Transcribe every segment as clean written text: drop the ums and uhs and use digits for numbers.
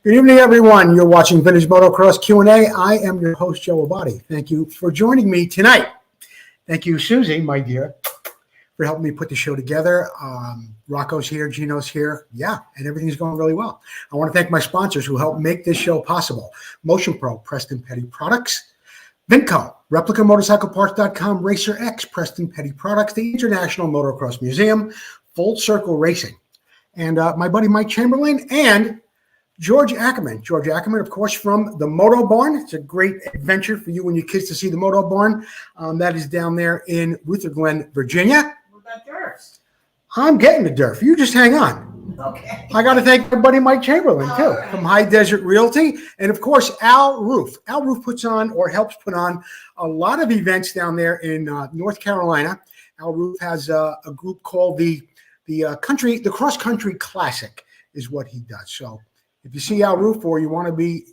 Good evening, everyone. You're watching Vintage Motocross Q&A. I am your host, Joe Abadi. Thank you for joining me tonight. Thank you, Susie, my dear, for helping me put the show together. Rocco's here, Gino's here. Yeah, and everything's going really well. I want to thank my sponsors who helped make this show possible. Motion Pro, Preston Petty Products. Vinco, ReplicaMotorcycleParts.com, Racer X, Preston Petty Products, the International Motocross Museum, Full Circle Racing, and my buddy Mike Chamberlain, and George Ackerman. George Ackerman, of course, from the Moto Barn. It's a great adventure for you and your kids to see the Moto Barn. That is down there in Ruther Glen, Virginia. What about Derfs? I'm getting the Derf. You just hang on. Okay. I got to thank my buddy Mike Chamberlain, too, from High Desert Realty. And, of course, Al Roof. Al Roof puts on or helps put on a lot of events down there in North Carolina. Al Roof has a group called the Cross Country Classic is what he does. So if you see Al Roof or you want to be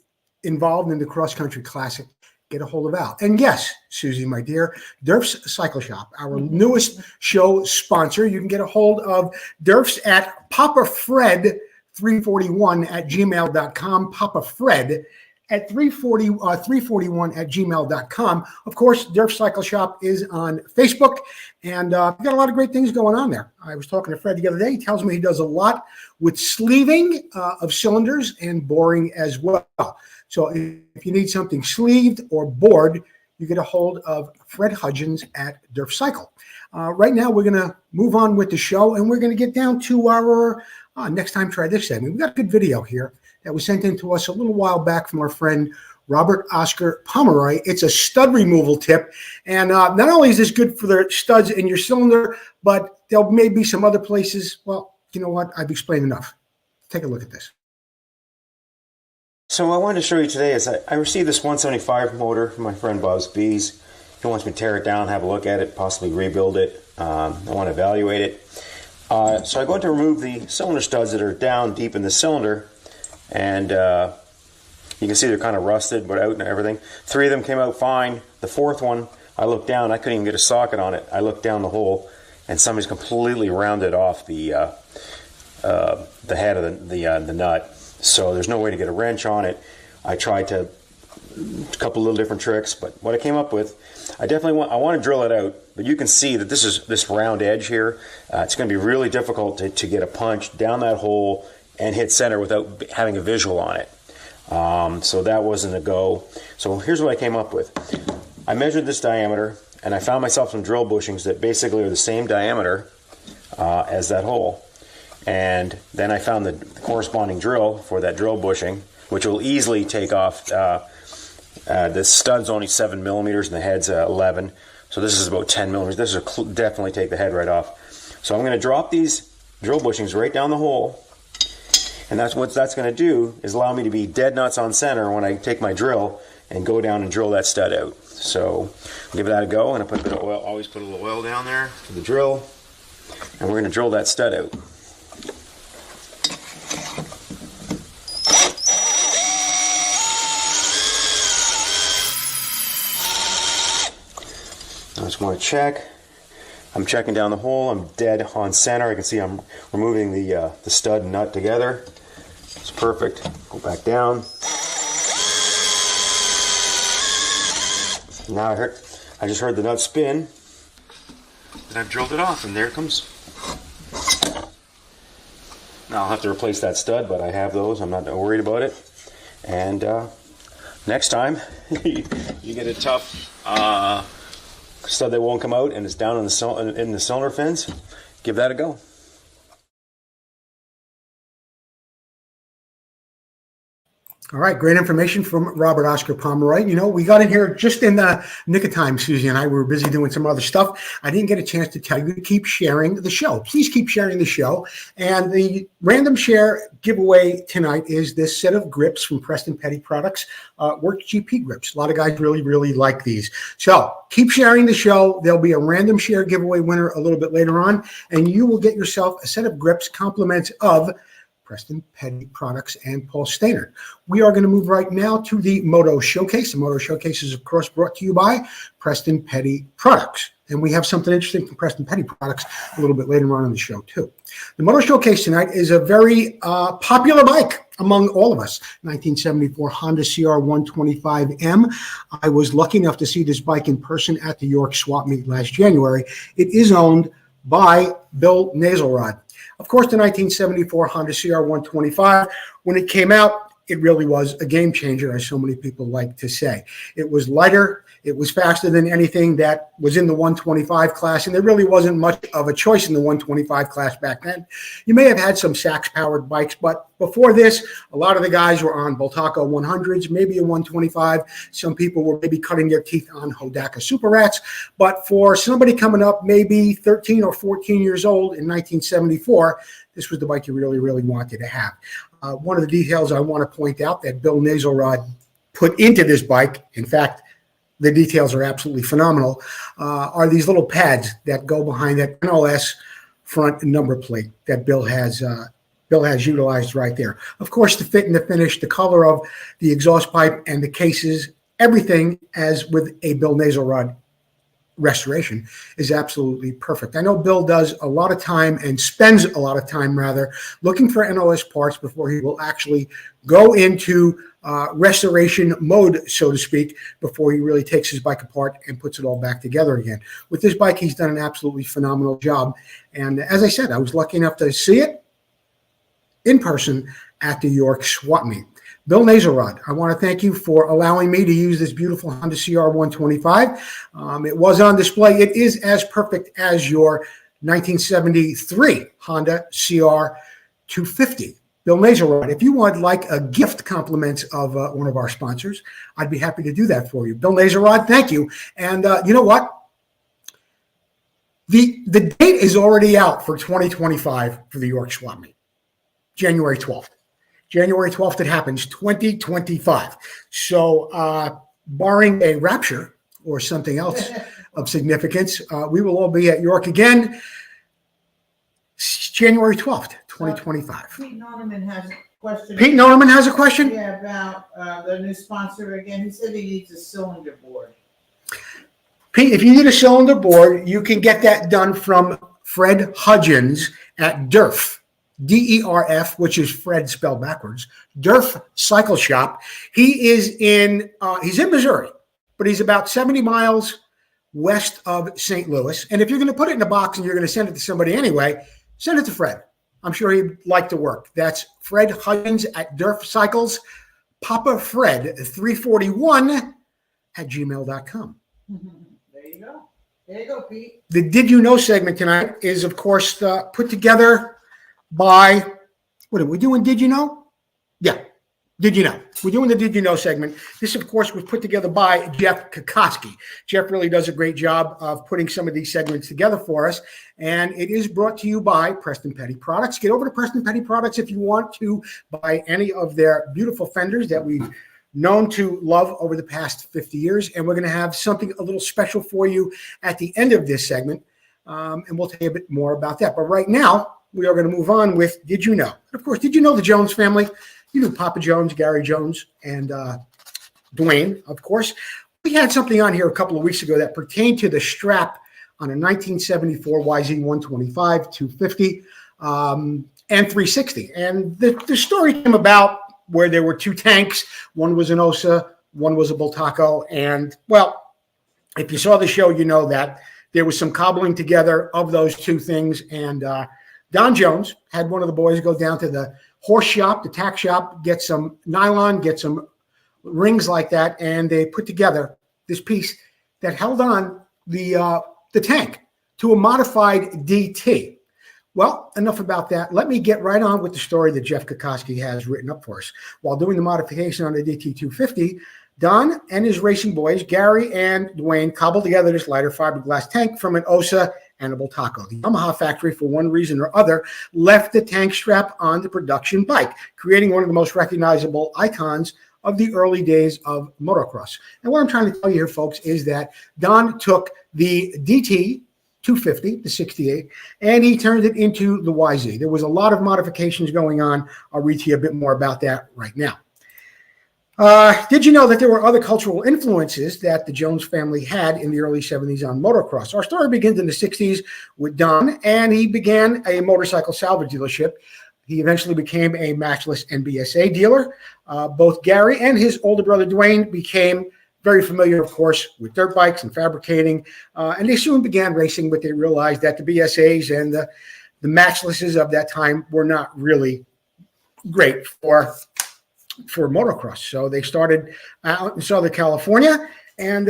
involved in the Cross Country Classic, get a hold of Al. And yes, Susie, my dear, Derfs Cycle Shop, our newest show sponsor. You can get a hold of Derfs at papafred341@gmail.com. papafred at 341@gmail.com. Of course, Derfs Cycle Shop is on Facebook, and we've got a lot of great things going on there. I was talking to Fred the other day. He tells me he does a lot with sleeving of cylinders and boring as well. So if you need something sleeved or bored, you get a hold of Fred Hudgens at Derfs Cycle. Right now, we're going to move on with the show, and we're going to get down to our Next Time Try This segment. We've got a good video here that was sent in to us a little while back from our friend Robert Oscar Pomeroy. It's a stud removal tip. And not only is this good for the studs in your cylinder, but there may be some other places. Well, you know what? I've explained enough. Take a look at this. So what I wanted to show you today is I received this 175 motor from my friend Bob's Bees. He wants me to tear it down, have a look at it, possibly rebuild it. I want to evaluate it. So I go to remove the cylinder studs that are down deep in the cylinder. And you can see they're kind of rusted, but out and everything. 3 of them came out fine. The 4th one, I looked down. I couldn't even get a socket on it. I looked down the hole, and somebody's completely rounded off the head of the nut. So there's no way to get a wrench on it. I tried a couple little different tricks, but what I came up with, I want to drill it out. But you can see that this round edge here. It's going to be really difficult to get a punch down that hole and hit center without having a visual on it. So that wasn't a go. So here's what I came up with. I measured this diameter, and I found myself some drill bushings that basically are the same diameter as that hole. And then I found the corresponding drill for that drill bushing, which will easily take off. The stud's only 7 millimeters, and the head's 11. So this is about 10 millimeters. This will definitely take the head right off. So I'm going to drop these drill bushings right down the hole. And what that's going to do is allow me to be dead nuts on center when I take my drill and go down and drill that stud out. So give that a go, and I put a bit of oil. Always put a little oil down there for the drill, and we're going to drill that stud out. I just want to check. I'm checking down the hole. I'm dead on center. I can see I'm removing the stud and nut together. It's perfect. Go back down. Now I just heard the nut spin, and I've drilled it off, and there it comes. Now I'll have to replace that stud, but I have those. I'm not worried about it. And next time you get a tough stud that won't come out and it's down in the cylinder fins, give that a go. All right, great information from Robert Oscar Pomeroy. You know, we got in here just in the nick of time. Susie and I were busy doing some other stuff. I didn't get a chance to tell you to keep sharing the show. Please keep sharing the show. And the random share giveaway tonight is this set of grips from Preston Petty Products, Work GP grips. A lot of guys really, really like these. So keep sharing the show. There'll be a random share giveaway winner a little bit later on, and you will get yourself a set of grips, compliments of Preston Petty Products and Paul Stainer. We are going to move right now to the Moto Showcase. The Moto Showcase is, of course, brought to you by Preston Petty Products. And we have something interesting from Preston Petty Products a little bit later on in the show, too. The Moto Showcase tonight is a very popular bike. among all of us. 1974 Honda CR 125M. I was lucky enough to see this bike in person at the York Swap Meet last January. It is owned by Bill Naselrod. Of course, the 1974 Honda CR 125, when it came out, it really was a game changer, as so many people like to say. It was lighter. It was faster than anything that was in the 125 class, and there really wasn't much of a choice in the 125 class back then. You may have had some Sachs-powered bikes, but before this, a lot of the guys were on Bultaco 100s, maybe a 125. Some people were maybe cutting their teeth on Hodaka Super Rats. But for somebody coming up maybe 13 or 14 years old in 1974, this was the bike you really, really wanted to have. One of the details I want to point out that Bill Naselrod put into this bike, in fact, the details are absolutely phenomenal, are these little pads that go behind that NLS front number plate that Bill has utilized right there. Of course, the fit and the finish, the color of the exhaust pipe and the cases, everything as with a Bill Naselrod restoration is absolutely perfect. I know Bill does a lot of time and spends a lot of time rather looking for NLS parts before he will actually go into restoration mode, so to speak, before he really takes his bike apart and puts it all back together again. With this bike, he's done an absolutely phenomenal job. And as I said, I was lucky enough to see it in person at the York Swap Meet. Bill Naselrod, I want to thank you for allowing me to use this beautiful Honda CR 125. It was on display. It is as perfect as your 1973 Honda CR 250. Bill Naselrod, if you want like a gift compliment of one of our sponsors, I'd be happy to do that for you. Bill Naselrod, thank you. And you know what? The date is already out for 2025 for the York Swap Meet, January 12th. January 12th, it happens, 2025. So barring a rapture or something else of significance, we will all be at York again, January 12th, 2025. Pete Norman has a question. Pete Norman has a question? Yeah, about the new sponsor again. He said he needs a cylinder board. Pete, if you need a cylinder board, you can get that done from Fred Hudgens at Derf. DERF, which is Fred spelled backwards, Derf Cycle Shop. He's in Missouri, but he's about 70 miles west of St. Louis. And if you're going to put it in a box and you're going to send it to somebody anyway, send it to Fred. I'm sure he'd like to work. That's Fred Hudgens at Derf Cycles, Papa Fred 341 at gmail.com. There you go. There you go, Pete. The Did You Know segment tonight is, of course, put together by, what are we doing? Did you know? Yeah. Did you know? We're doing the Did You Know segment. This, of course, was put together by Jeff Kokoski. Jeff really does a great job of putting some of these segments together for us. And it is brought to you by Preston Petty Products. Get over to Preston Petty Products if you want to buy any of their beautiful fenders that we've known to love over the past 50 years. And we're going to have something a little special for you at the end of this segment. And we'll tell you a bit more about that. But right now, we are going to move on with Did You Know? And of course, did you know the Jones family? You knew Papa Jones, Gary Jones, and Dwayne, of course. We had something on here a couple of weeks ago that pertained to the strap on a 1974 YZ 125, 250, and 360. And the story came about where there were two tanks. One was an OSA, one was a Bultaco. And, well, if you saw the show, you know that there was some cobbling together of those two things. And Don Jones had one of the boys go down to the horse shop, the tack shop, get some nylon, get some rings like that, and they put together this piece that held on the tank to a modified DT. Well, enough about that. Let me get right on with the story that Jeff Kokoski has written up for us. While doing the modification on the DT 250, Don and his racing boys, Gary and Dwayne, cobbled together this lighter fiberglass tank from an OSA and a Bultaco. The Yamaha factory, for one reason or other, left the tank strap on the production bike, creating one of the most recognizable icons of the early days of motocross. And what I'm trying to tell you here, folks, is that Don took the DT 250, the 68, and he turned it into the YZ. There was a lot of modifications going on. I'll read to you a bit more about that right now. Did you know that there were other cultural influences that the Jones family had in the early 70s on motocross? Our story begins in the 60s with Don, and he began a motorcycle salvage dealership. He eventually became a matchless NBSA dealer. Both Gary and his older brother Dwayne became very familiar, of course, with dirt bikes and fabricating, and they soon began racing, but they realized that the BSAs and the matchlesses of that time were not really great for motocross. So they started out in Southern California, and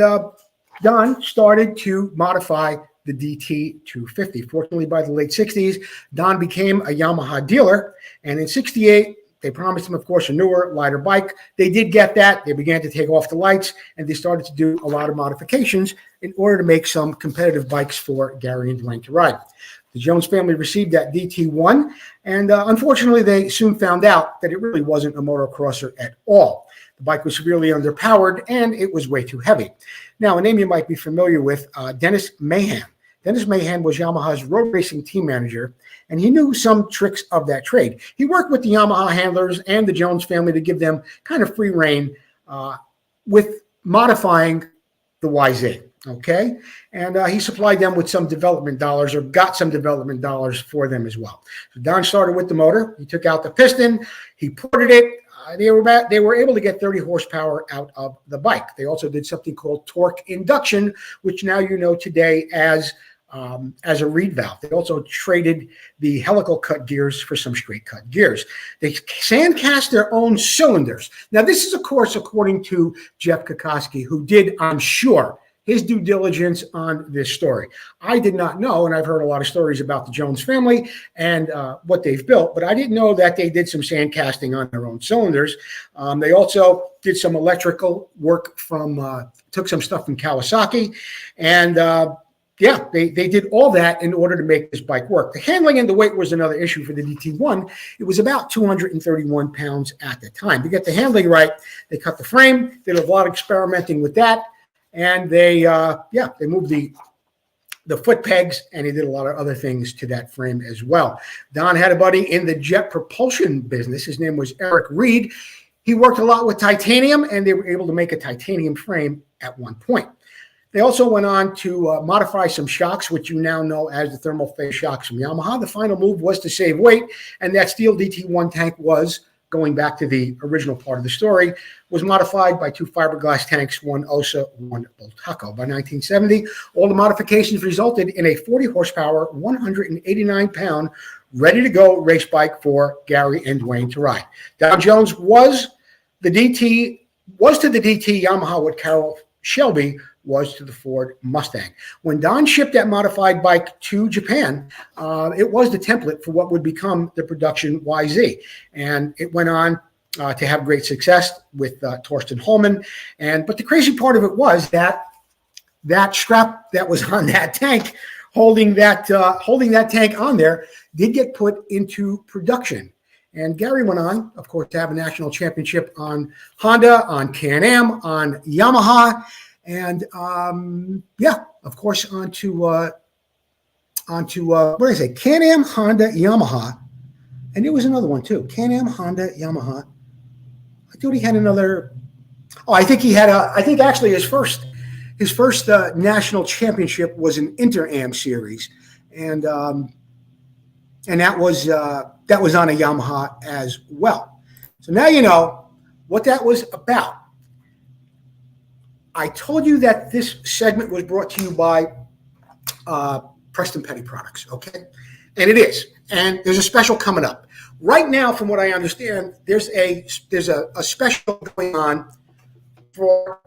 Don started to modify the DT 250. Fortunately, by the late 60s, Don became a Yamaha dealer, and in 68, they promised him, of course, a newer, lighter bike. They did get that. They began to take off the lights, and they started to do a lot of modifications in order to make some competitive bikes for Gary and Dwayne to ride. The Jones family received that DT1, and unfortunately, they soon found out that it really wasn't a motocrosser at all. The bike was severely underpowered, and it was way too heavy. Now, a name you might be familiar with, Dennis Mahan. Dennis Mahan was Yamaha's road racing team manager, and he knew some tricks of that trade. He worked with the Yamaha handlers and the Jones family to give them kind of free rein with modifying the YZ, okay? And he supplied them with some development dollars, or got some development dollars for them as well. So Don started with the motor. He took out the piston. He ported it. They were able to get 30 horsepower out of the bike. They also did something called torque induction, which now you know today as a reed valve. They also traded the helical cut gears for some straight cut gears. They sandcast their own cylinders. Now, this is, of course, according to Jeff Kokoski, who did, I'm sure, his due diligence on this story. I did not know, and I've heard a lot of stories about the Jones family and what they've built, but I didn't know that they did some sandcasting on their own cylinders. They also did some electrical work took some stuff from Kawasaki, and yeah, they did all that in order to make this bike work. The handling and the weight was another issue for the DT1. It was about 231 pounds at the time. To get the handling right, they cut the frame, did a lot of experimenting with that, and they moved the foot pegs, and he did a lot of other things to that frame as well. Don had a buddy in the jet propulsion business. His name was Eric Reed. He worked a lot with titanium, and they were able to make a titanium frame at one point. They also went on to modify some shocks, which you now know as the thermal phase shocks from Yamaha. The final move was to save weight, and that steel DT1 tank was, going back to the original part of the story, was modified by two fiberglass tanks, one Osa, one Bultaco. By 1970, all the modifications resulted in a 40 horsepower, 189-pound, ready-to-go race bike for Gary and Dwayne to ride. Don Jones was to the DT Yamaha what Carroll Shelby was to the Ford Mustang. When Don shipped that modified bike to Japan, it was the template for what would become the production YZ. And it went on to have great success with Torsten Holman. But the crazy part of it was that strap that was on that tank, holding that tank on there, did get put into production. And Gary went on, of course, to have a national championship on Honda, on Can-Am, on Yamaha, and of course, onto what did I say? Can-Am, Honda, Yamaha, and there was another one too. Can-Am, Honda, Yamaha. I thought he had another. Oh, I think he had I think actually his first national championship was an Inter-Am series, and that was on a Yamaha as well. So now you know what that was about. I told you that this segment was brought to you by Preston Petty Products, okay? And it is. And there's a special coming up. Right now, from what I understand, there's a special going on for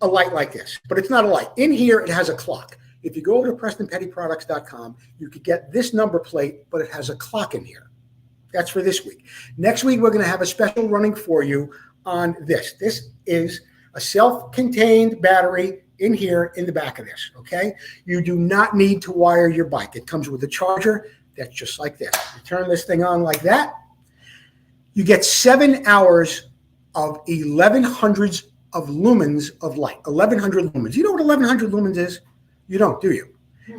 a light like this. But it's not a light. In here, it has a clock. If you go over to PrestonPettyProducts.com, you could get this number plate, but it has a clock in here. That's for this week. Next week, we're going to have a special running for you on this. This is a self-contained battery in here in the back of this, okay? You do not need to wire your bike. It comes with a charger that's just like this. You turn this thing on like that. You get 7 hours of 1100s of lumens of light, 1100 lumens. You know what 1100 lumens is? You don't, do you?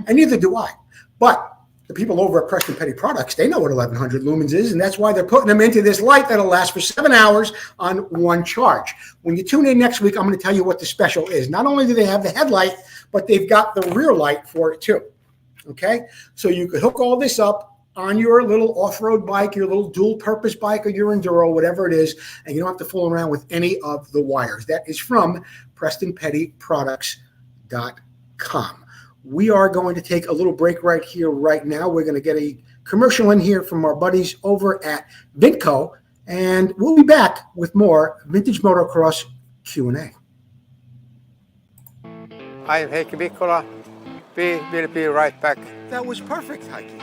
And neither do I. But the people over at Preston Petty Products, they know what 1100 lumens is, and that's why they're putting them into this light that'll last for 7 hours on one charge. When you tune in next week, I'm going to tell you what the special is. Not only do they have the headlight, but they've got the rear light for it too. Okay? So you could hook all this up on your little off-road bike, your little dual-purpose bike, or your Enduro, whatever it is, and you don't have to fool around with any of the wires. That is from PrestonPettyProducts.com. We are going to take a little break right here, right now. We're going to get a commercial in here from our buddies over at Vintco, and we'll be back with more Vintage Motocross Q&A. I'm Heikki Mikkola. We will be right back. That was perfect, Heikki.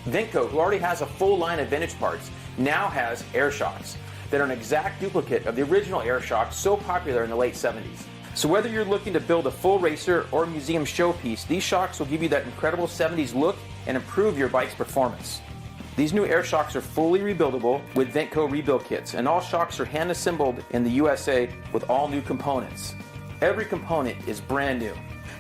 Vintco, who already has a full line of vintage parts, now has air shocks that are an exact duplicate of the original air shocks so popular in the late 70s. So whether you're looking to build a full racer or museum showpiece, these shocks will give you that incredible 70s look and improve your bike's performance. These new air shocks are fully rebuildable with Vintco rebuild kits, and all shocks are hand assembled in the USA with all new components. Every component is brand new.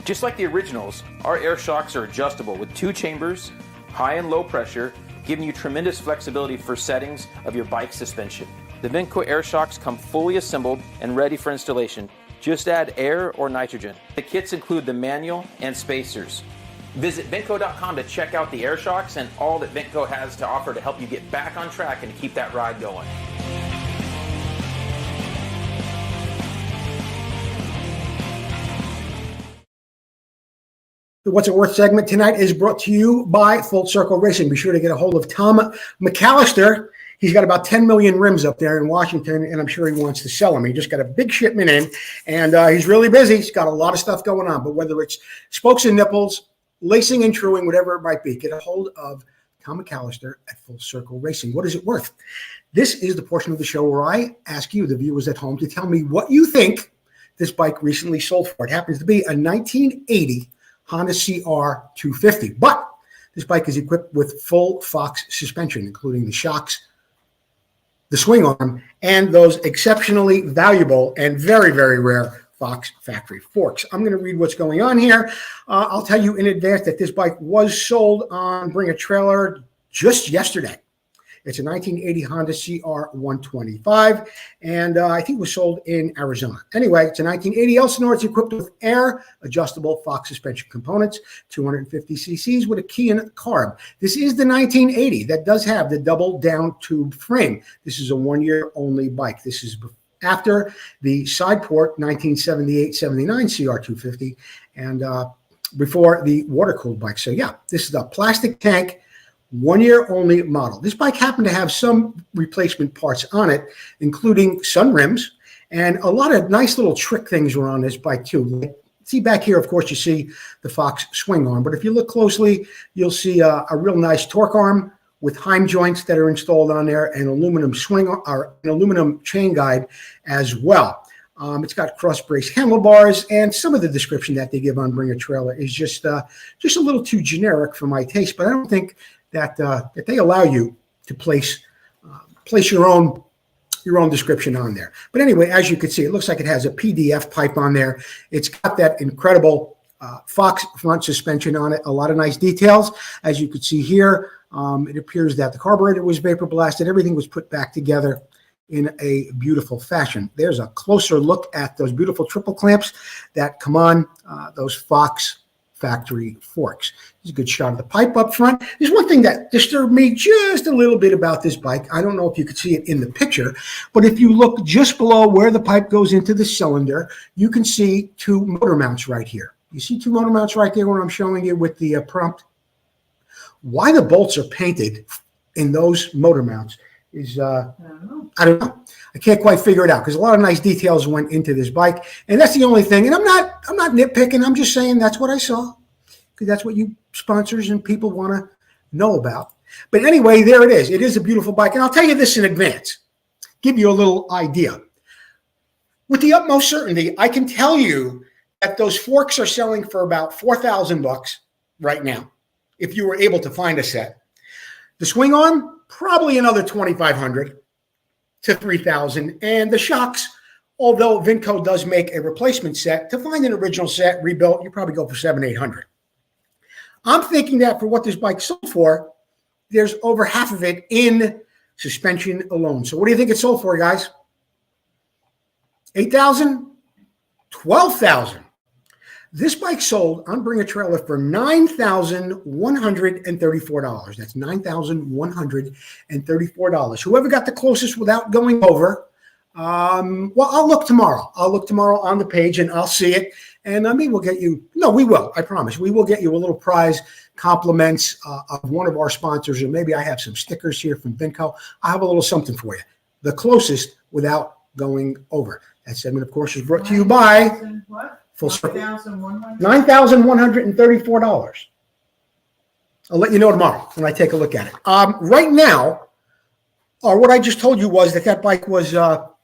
Just like the originals, our air shocks are adjustable with 2 chambers, high and low pressure, giving you tremendous flexibility for settings of your bike suspension. The Vintco air shocks come fully assembled and ready for installation. Just add air or nitrogen. The kits include the manual and spacers. Visit Vintco.com to check out the air shocks and all that Vintco has to offer to help you get back on track and keep that ride going. The What's It Worth segment tonight is brought to you by Full Circle Racing. Be sure to get a hold of Tom McAllister. He's got about 10 million rims up there in Washington, and I'm sure he wants to sell them. He just got a big shipment in, and he's really busy. He's got a lot of stuff going on, but whether it's spokes and nipples, lacing and truing, whatever it might be, get a hold of Tom McAllister at Full Circle Racing. What is it worth? This is the portion of the show where I ask you, the viewers at home, to tell me what you think this bike recently sold for. It happens to be a 1980 Honda CR 250, but this bike is equipped with full Fox suspension, including the shocks, the swing arm, and those exceptionally valuable and very, very rare Fox factory forks. I'm going to read what's going on here. I'll tell you in advance that this bike was sold on Bring a Trailer just yesterday. It's a 1980 Honda CR 125, and I think it was sold in Arizona. Anyway, it's a 1980 Elsinore. It's equipped with air adjustable Fox suspension components, 250 cc's with a Kean carb. This is the 1980 that does have the double down tube frame. This is a 1-year only bike. This is after the side port 1978-79 CR250 and before the water-cooled bike. So yeah, this is a plastic tank, 1-year only model. This bike happened to have some replacement parts on it, including sun rims, and a lot of nice little trick things were on this bike too. See back here, of course, you see the Fox swing arm, but if you look closely, you'll see a real nice torque arm with Heim joints that are installed on there, and aluminum swing or an aluminum chain guide as well. It's got cross brace handlebars, and some of the description that they give on Bring a Trailer is just a little too generic for my taste. But I don't think that that they allow you to place your own description on there. But anyway, as you can see, it looks like it has a PDF pipe on there. It's got that incredible Fox front suspension on it. A lot of nice details, as you can see here. It appears that the carburetor was vapor blasted. Everything was put back together in a beautiful fashion. There's a closer look at those beautiful triple clamps that come on those Fox factory forks. There's a good shot of the pipe up front. There's one thing that disturbed me just a little bit about this bike. I don't know if you could see it in the picture, but if you look just below where the pipe goes into the cylinder, you can see 2 motor mounts right here. You see 2 motor mounts right there when I'm showing you with the prompt. Why the bolts are painted in those motor mounts is, I don't know. I can't quite figure it out because a lot of nice details went into this bike. And that's the only thing. And I'm not nitpicking. I'm just saying that's what I saw because that's what you sponsors and people want to know about. But anyway, there it is. It is a beautiful bike. And I'll tell you this in advance, give you a little idea. With the utmost certainty, I can tell you that those forks are selling for about $4,000 right now, if you were able to find a set. The swing arm, probably another $2,500 to $3,000. And the shocks, although Vintco does make a replacement set, to find an original set rebuilt, you probably go for $700-800. I'm thinking that for what this bike sold for, there's over half of it in suspension alone. So what do you think it sold for, guys? $8,000? $12,000. This bike sold on Bring a Trailer for $9,134. That's $9,134. Whoever got the closest without going over, well, I'll look tomorrow. I'll look tomorrow on the page and I'll see it. And I mean, we'll get you, no, we will, I promise. We will get you a little prize, compliments of one of our sponsors, or maybe I have some stickers here from Vinco. I have a little something for you. The closest without going over. That segment, of course, is brought to you by What? Full Circle. $9,100? $9,134. I'll let you know tomorrow when I take a look at it. Right now, or what I just told you was that bike was, not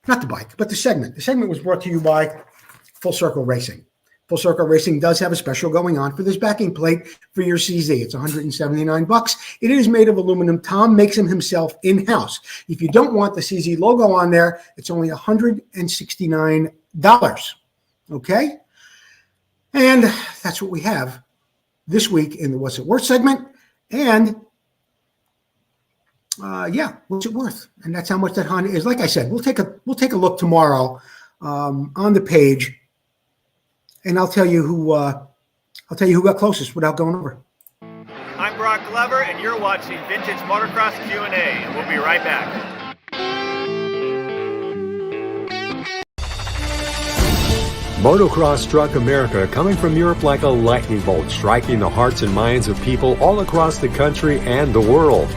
the bike, but the segment. The segment was brought to you by Full Circle Racing. Full Circle Racing does have a special going on for this backing plate for your CZ. It's $179. It is made of aluminum. Tom makes them himself in-house. If you don't want the CZ logo on there, it's only $169. Okay? And that's what we have this week in the What's It Worth segment. And yeah, what's it worth? And that's how much that Honda is. Like I said, we'll take a look tomorrow on the page. And I'll tell you who got closest without going over. I'm Brock Glover, and you're watching Vintage Motocross Q&A, and we'll be right back. Motocross struck America, coming from Europe like a lightning bolt, striking the hearts and minds of people all across the country and the world.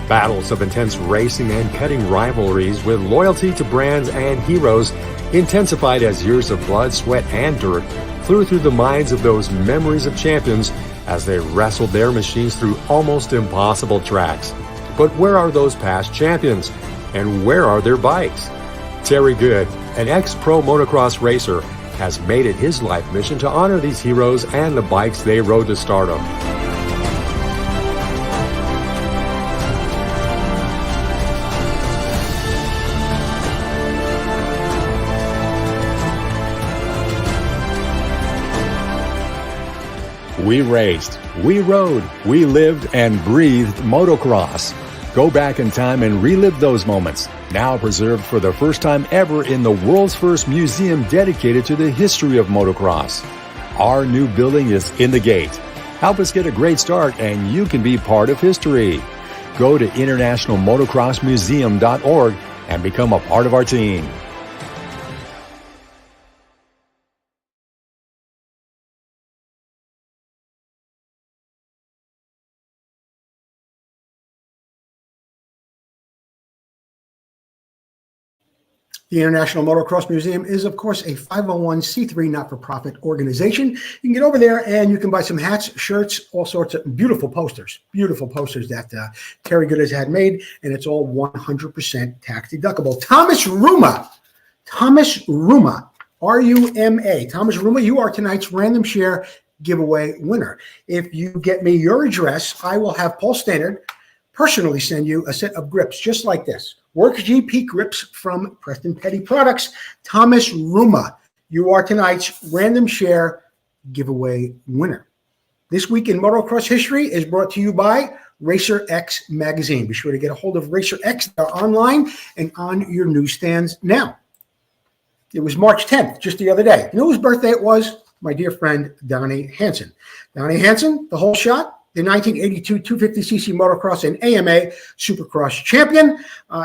Battles of intense racing and cutting rivalries with loyalty to brands and heroes intensified as years of blood, sweat, and dirt flew through the minds of those memories of champions as they wrestled their machines through almost impossible tracks. But where are those past champions? And where are their bikes? Terry Good, an ex-pro motocross racer, has made it his life mission to honor these heroes and the bikes they rode to stardom. We raced, we rode, we lived and breathed motocross. Go back in time and relive those moments, now preserved for the first time ever in the world's first museum dedicated to the history of motocross. Our new building is in the gate. Help us get a great start and you can be part of history. Go to internationalmotocrossmuseum.org and become a part of our team. The International Motocross Museum is, of course, a 501c3 not-for-profit organization. You can get over there and you can buy some hats, shirts, all sorts of beautiful posters that Terry Good has had made, and it's all 100% tax deductible. Thomas Ruma, R-U-M-A. Thomas Ruma, you are tonight's random share giveaway winner. If you get me your address, I will have Paul Stannard personally send you a set of grips just like this. Work GP grips from Preston Petty Products. Thomas Ruma, you are tonight's random share giveaway winner. This Week in Motocross History is brought to you by Racer X Magazine. Be sure to get a hold of Racer X. They're online and on your newsstands now. It was March 10th, just the other day. You know whose birthday it was? My dear friend, Donnie Hansen. Donnie Hansen, the whole shot, the 1982 250cc motocross and AMA Supercross champion,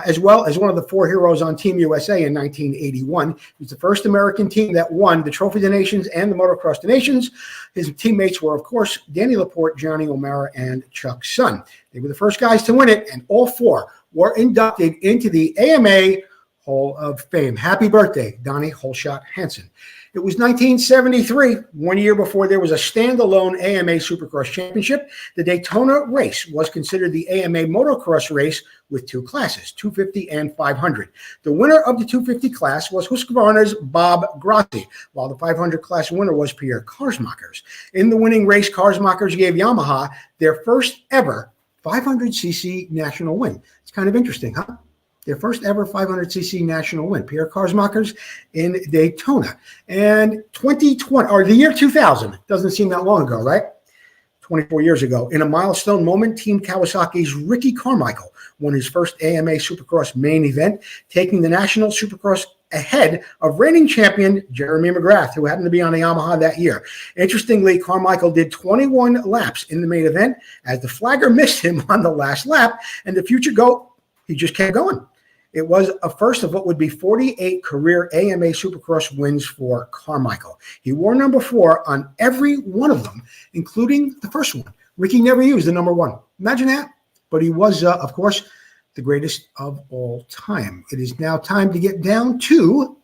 as well as one of the four heroes on Team USA in 1981. He's the first American team that won the Trophy of the Nations and the Motocross of the Nations. His teammates were, of course, Danny Laporte, Johnny O'Mara, and Chuck Sun. They were the first guys to win it, and all four were inducted into the AMA Hall of Fame. Happy birthday, Donnie Holshot Hansen. It was 1973, 1 year before there was a standalone AMA Supercross Championship. The Daytona race was considered the AMA motocross race with two classes, 250 and 500. The winner of the 250 class was Husqvarna's Bob Grassi, while the 500 class winner was Pierre Karsmakers. In the winning race, Karsmakers gave Yamaha their first ever 500cc national win. It's kind of interesting, huh? Their first ever 500cc national win, Pierre Karsmakers in Daytona. And 2020, or the year 2000, doesn't seem that long ago, right? 24 years ago. In a milestone moment, Team Kawasaki's Ricky Carmichael won his first AMA Supercross main event, taking the National Supercross ahead of reigning champion Jeremy McGrath, who happened to be on a Yamaha that year. Interestingly, Carmichael did 21 laps in the main event as the flagger missed him on the last lap, and the future GOAT, he just kept going. It was a first of what would be 48 career AMA Supercross wins for Carmichael. He wore number 4 on every one of them, including the first one. Ricky never used the number 1. Imagine that. But he was, of course, the greatest of all time. It is now time to get down to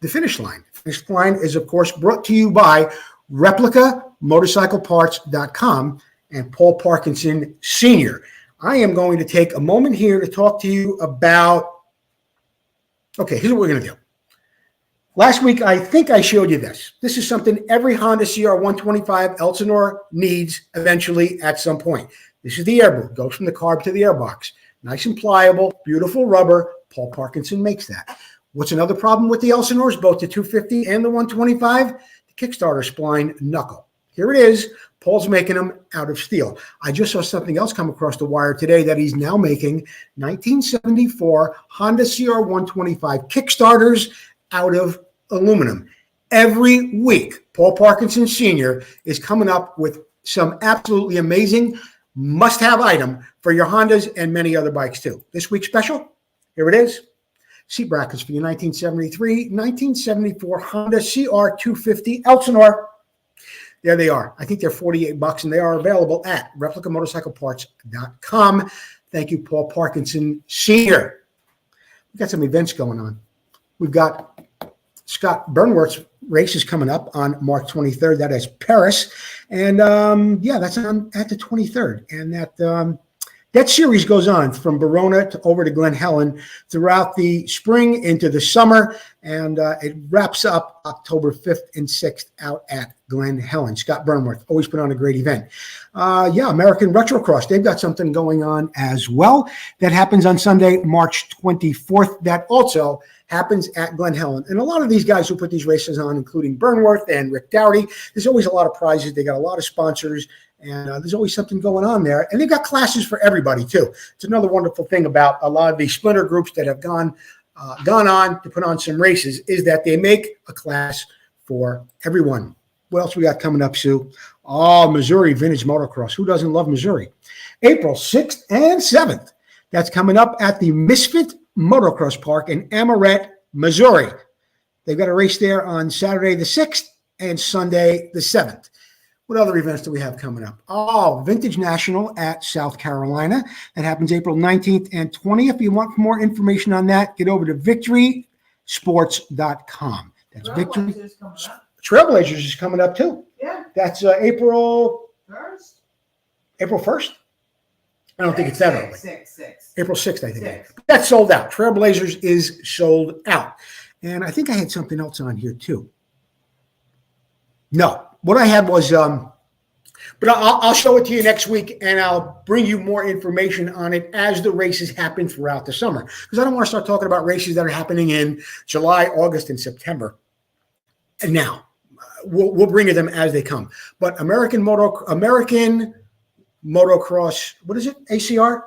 the finish line. The finish line is, of course, brought to you by ReplicaMotorcycleParts.com and Paul Parkinson Sr. I am going to take a moment here to talk to you about, okay, here's what we're going to do. Last week, I think I showed you this. This is something every Honda CR125 Elsinore needs eventually at some point. This is the air boot. Goes from the carb to the airbox. Nice and pliable, beautiful rubber. Paul Parkinson makes that. What's another problem with the Elsinores, both the 250 and the 125? The Kickstarter spline knuckle. Here it is. Paul's making them out of steel. I just saw something else come across the wire today that he's now making 1974 Honda CR125 Kickstarters out of aluminum. Every week, Paul Parkinson Sr. is coming up with some absolutely amazing must-have item for your Hondas and many other bikes too. This week's special, here it is. Seat brackets for your 1973, 1974 Honda CR250 Elsinore. There they are. I think they're $48, and they are available at ReplicaMotorcycleParts.com. Thank you, Paul Parkinson Sr. We've got some events going on. We've got Scott Burnworth's race is coming up on March 23rd. That is Paris. And, that's on at the 23rd. And that series goes on from Verona to over to Glen Helen throughout the spring into the summer. And it wraps up October 5th and 6th out at Glen Helen. Scott Burnworth, always put on a great event. American Retrocross, they've got something going on as well. That happens on Sunday, March 24th. That also happens at Glen Helen. And a lot of these guys who put these races on, including Burnworth and Rick Dowdy, there's always a lot of prizes. They got a lot of sponsors, and there's always something going on there. And they've got classes for everybody, too. It's another wonderful thing about a lot of these splinter groups that have gone on to put on some races is that they make a class for everyone. What else we got coming up, Sue? Oh, Missouri Vintage Motocross. Who doesn't love Missouri? April 6th and 7th. That's coming up at the Misfit Motocross Park in Amoret, Missouri. They've got a race there on Saturday the 6th and Sunday the 7th. What other events do we have coming up? Oh, Vintage National at South Carolina. That happens April 19th and 20th. If you want more information on that, get over to victorysports.com. That's Victory. Trailblazers is coming up too. Yeah. That's April 1st? April 1st? I don't think it's that early. 6. April 6th, I think. 6. That's sold out. Trailblazers is sold out. And I think I had something else on here too. No, what I had was, but I'll show it to you next week, and I'll bring you more information on it as the races happen throughout the summer. Because I don't want to start talking about races that are happening in July, August, and September. And now, we'll bring you them as they come. But American Motocross, what is it? ACR?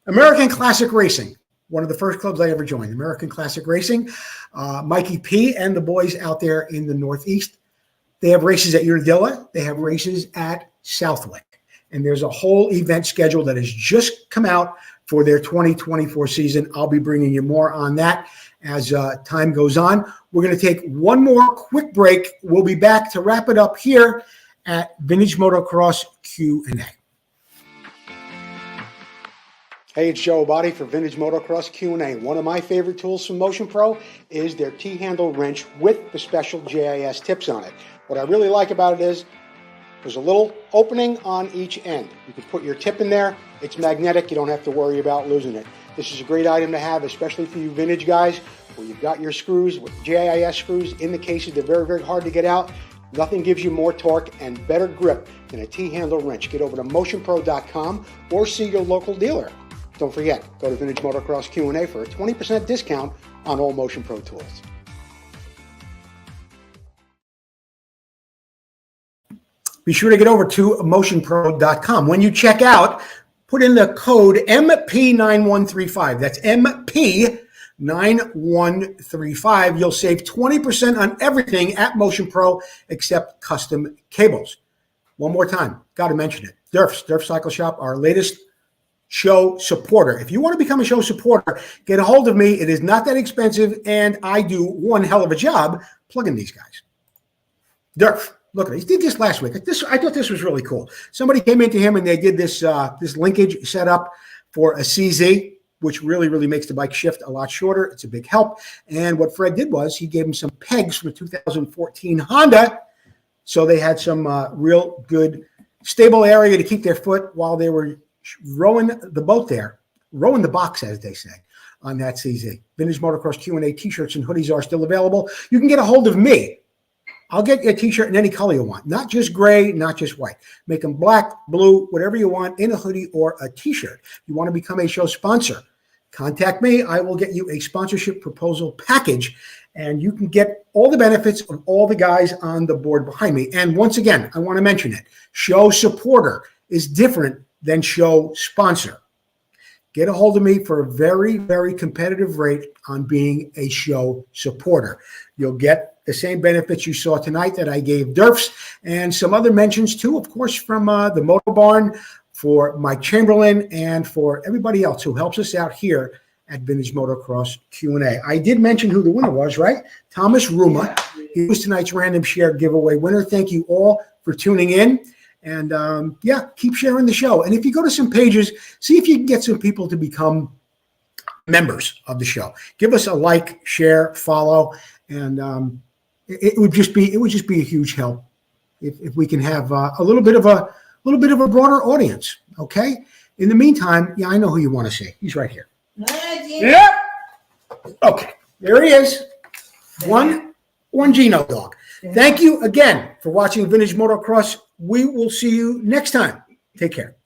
American Classic Racing. One of the first clubs I ever joined, American Classic Racing. Mikey P. and the boys out there in the Northeast. They have races at Unadilla. They have races at Southwick. And there's a whole event schedule that has just come out for their 2024 season. I'll be bringing you more on that as time goes on. We're going to take one more quick break. We'll be back to wrap it up here at Vintage Motocross Q&A. Hey, it's Joe Abadi for Vintage Motocross Q&A. One of my favorite tools from Motion Pro is their T-handle wrench with the special JIS tips on it. What I really like about it is there's a little opening on each end. You can put your tip in there. It's magnetic. You don't have to worry about losing it. This is a great item to have, especially for you vintage guys where you've got your screws with JIS screws in the cases. They're very, very hard to get out. Nothing gives you more torque and better grip than a T-handle wrench. Get over to motionpro.com or see your local dealer. Don't forget, go to Vintage Motocross Q&A for a 20% discount on all Motion Pro tools. Be sure to get over to motionpro.com. When you check out, put in the code MP9135. That's MP 9135. You'll save 20% on everything at Motion Pro except custom cables. One more time, got to mention it. Derfs Cycle Shop, our latest show supporter. If you want to become a show supporter, get a hold of me. It is not that expensive, and I do one hell of a job plugging these guys. Derf, look at it. He did this last week. I thought this was really cool. Somebody came into him and they did this this linkage setup for a CZ, which really, really makes the bike shift a lot shorter. It's a big help. And what Fred did was he gave him some pegs from a 2014 Honda, so they had some real good stable area to keep their foot while they were rowing the boat there, rowing the box, as they say, on that CZ. Vintage Motocross Q&A t-shirts and hoodies are still available. You can get a hold of me. I'll get you a t-shirt in any color you want, not just gray, not just white. Make them black, blue, whatever you want in a hoodie or a t-shirt. If you want to become a show sponsor, contact me. I will get you a sponsorship proposal package, and you can get all the benefits of all the guys on the board behind me. And once again, I want to mention it. Show supporter is different than show sponsor. Get a hold of me for a very, very competitive rate on being a show supporter. You'll get the same benefits you saw tonight that I gave Derfs, and some other mentions too, of course, from the Moto Barn, for Mike Chamberlain, and for everybody else who helps us out here at Vintage Motocross Q&A. I did mention who the winner was, right? Thomas Ruma. He was tonight's random share giveaway winner. Thank you all for tuning in. And yeah, keep sharing the show. And if you go to some pages, see if you can get some people to become members of the show. Give us a like, share, follow, and it would just be a huge help if we can have a little bit of a broader audience. Okay. In the meantime, yeah, I know who you want to see. He's right here. Yep. Okay, there he is. One Gino dog. Thank you again for watching Vintage Motocross. We will see you next time. Take care.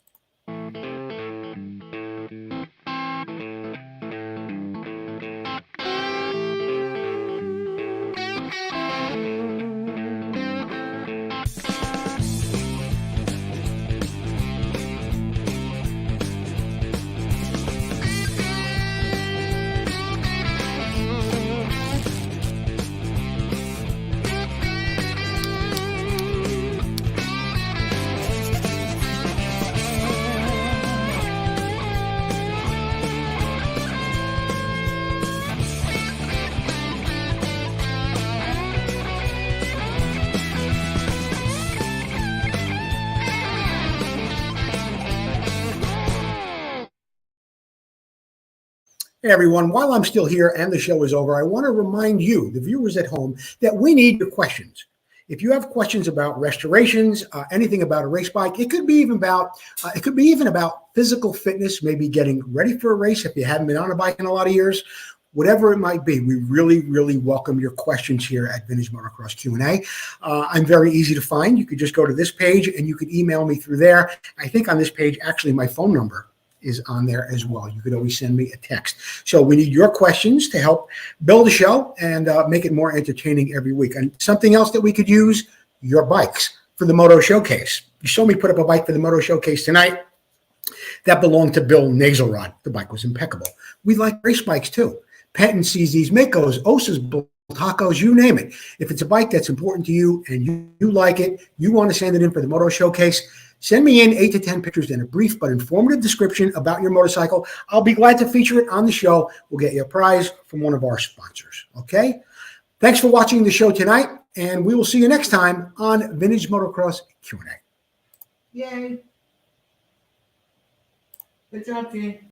Hey everyone, while I'm still here and the show is over, I want to remind you, the viewers at home, that we need your questions. If you have questions about restorations, anything about a race bike, it could be even about physical fitness, maybe getting ready for a race if you haven't been on a bike in a lot of years, whatever it might be. We really, really welcome your questions here at Vintage Motocross Q&A. I'm very easy to find. You could just go to this page and you could email me through there. I think on this page, actually, my phone number is on there as well. You could always send me a text. So we need your questions to help build a show and make it more entertaining every week. And something else that we could use, your bikes for the Moto Showcase. You saw me put up a bike for the Moto Showcase tonight. That belonged to Bill Nazelrod. The bike was impeccable. We like race bikes too. Penton, CZs, Makos, Osas, Tacos, you name it. If it's a bike that's important to you and you like it, you want to send it in for the Moto Showcase, send me in 8 to 10 pictures and a brief but informative description about your motorcycle. I'll be glad to feature it on the show. We'll get you a prize from one of our sponsors, okay? Thanks for watching the show tonight, and we will see you next time on Vintage Motocross Q&A. Yay. Good job, Gene.